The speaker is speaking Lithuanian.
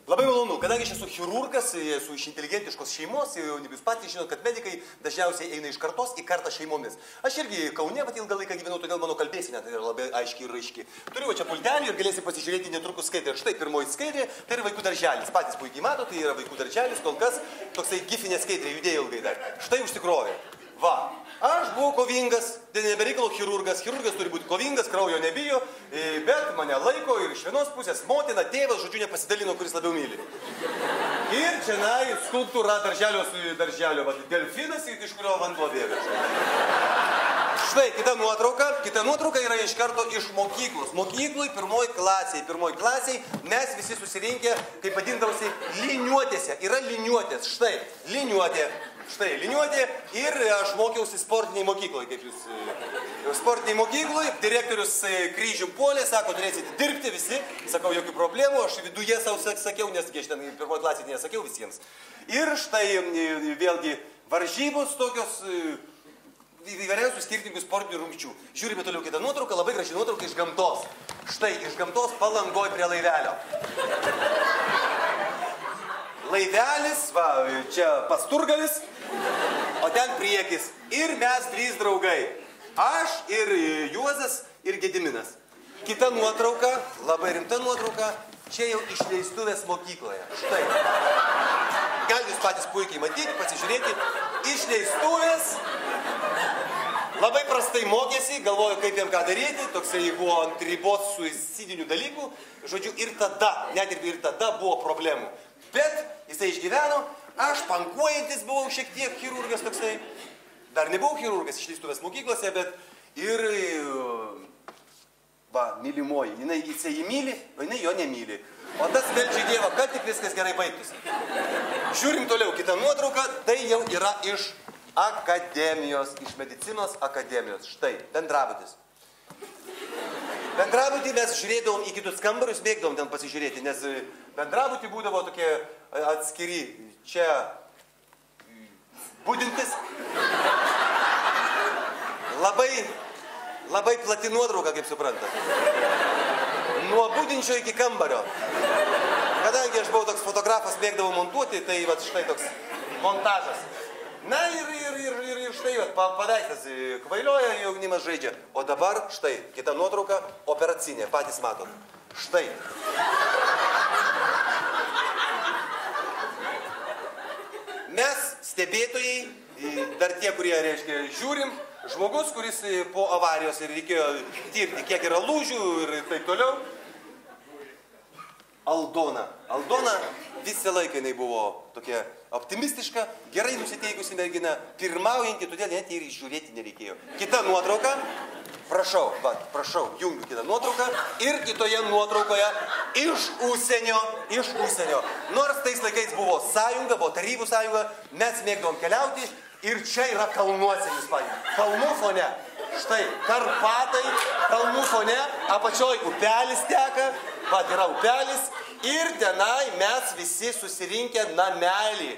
Labai malonu, kadangi aš esu chirurgas, esu iš inteligentiškos šeimos, jūs patys žinot, kad medikai dažniausiai eina iš kartos į kartą šeimomis. Aš irgi Kaune ilgą laiką gyvenau, todėl mano kalbėsena tai yra labai aiški ir raiški. Turiu čia pultelį ir galėsi pasižiūrėti netrukus skaidrę. Štai pirmoji skaidrė, tai yra vaikų darželis. Patys puikiai mato, tai yra vaikų darželis, kol kas toksai gifinė skaidrė, judėjo ilgai dar. Štai užsikrovė. Va. Aš buvau kovingas, nebereikalo chirurgas. Chirurgas turi būti kovingas, kraujo nebijo, bet mane laiko ir iš vienos pusės motina, tėvas, žodžiu, nepasidalino, kuris labiau myli. Ir čia skulptūra darželio, delfinas, iš kurio vanduo bėga. Štai kita nuotrauka yra iš karto iš mokyklos. Mokyklui pirmoji klasiai mes visi susirinkę, kaip vadindavosi, liniuotėse. Yra liniuotės, štai, liniuotė. Štai, liniuotė ir aš mokiausi sportiniai mokyklai, kaip jūs. Sportiniai mokyklai, direktorius kryžium puolė, sako, turėsite dirbti visi, sakau, jokių problemų, aš viduje savo sakiau, nes aš ten pirmoji klasė nesakiau visiems. Ir štai vėlgi varžybos tokios įvairiausių skirtingų sportinių rungčių. Žiūrime toliau kitą nuotrauką, labai graži nuotrauka iš gamtos. Štai, iš gamtos Palangoj prie laivelio. Laivelis, va, čia Pasturgalis, o ten priekis. Ir mes trys draugai. Aš ir Juozas ir Gediminas. Kita nuotrauka, labai rimta nuotrauka, čia jau išleistuvės mokykloje. Štai. Gal jūs patys puikiai matyti, pasižiūrėti. Išleistuvės. Labai prastai mokėsi, galvoju, kaip jam ką daryti. Toksai buvo ant ribos suicidinių dalykų. Žodžiu, ir tada buvo problemų. Bet jisai išgyveno, aš pankuojantis buvau šiek tiek chirurgas toksai. Dar nebuvau chirurgas išleistuvės mokyklose, bet ir, mylimoji. Jisai jį myli, o jinai jo nemyli. O tas meldžia Dievą, kad tik viskas gerai baigtųsi. Žiūrim toliau, kitą nuotrauką, tai jau yra iš akademijos, iš medicinos akademijos. Štai, bendrabutis. Bendrabutį mes žiūrėdavom į kitus kambarius, mėgdavom ten pasižiūrėti, nes bendrabutį būdavo tokie atskiri, čia budintis. Labai plati nuotrauka, kaip suprantat. Nuo budinčio iki kambario. Kadangi aš buvau toks fotografas, mėgdavau montuoti, tai va štai toks montažas. Na ir štai, paveikslas kvailioja, jaunimas žaidžia. O dabar, štai, kita nuotrauka, operacinė, patys matot. Štai. Mes, stebėtojai, dar tie, kurie, reiškia, žiūrim, žmogus, kuris po avarijos ir reikėjo tirti, kiek yra lūžių ir taip toliau. Aldona visą laiką jinai buvo tokia optimistiška, gerai nusiteikusi mergina, pirmaujanti, todėl net ir žiūrėti nereikėjo. Kita nuotrauka, prašau, jungiu kitą nuotrauką ir kitoje nuotraukoje iš užsienio. Nors tais laikais buvo sąjunga, buvo tarybų sąjunga, mes mėgdavom keliauti ir čia yra kalnuose, jūs pažiūrėjau, kalnų fone. Štai, Karpatai, kalnų fone, apačioj upelis teka, yra upelis ir tenai mes visi susirinkę namelį.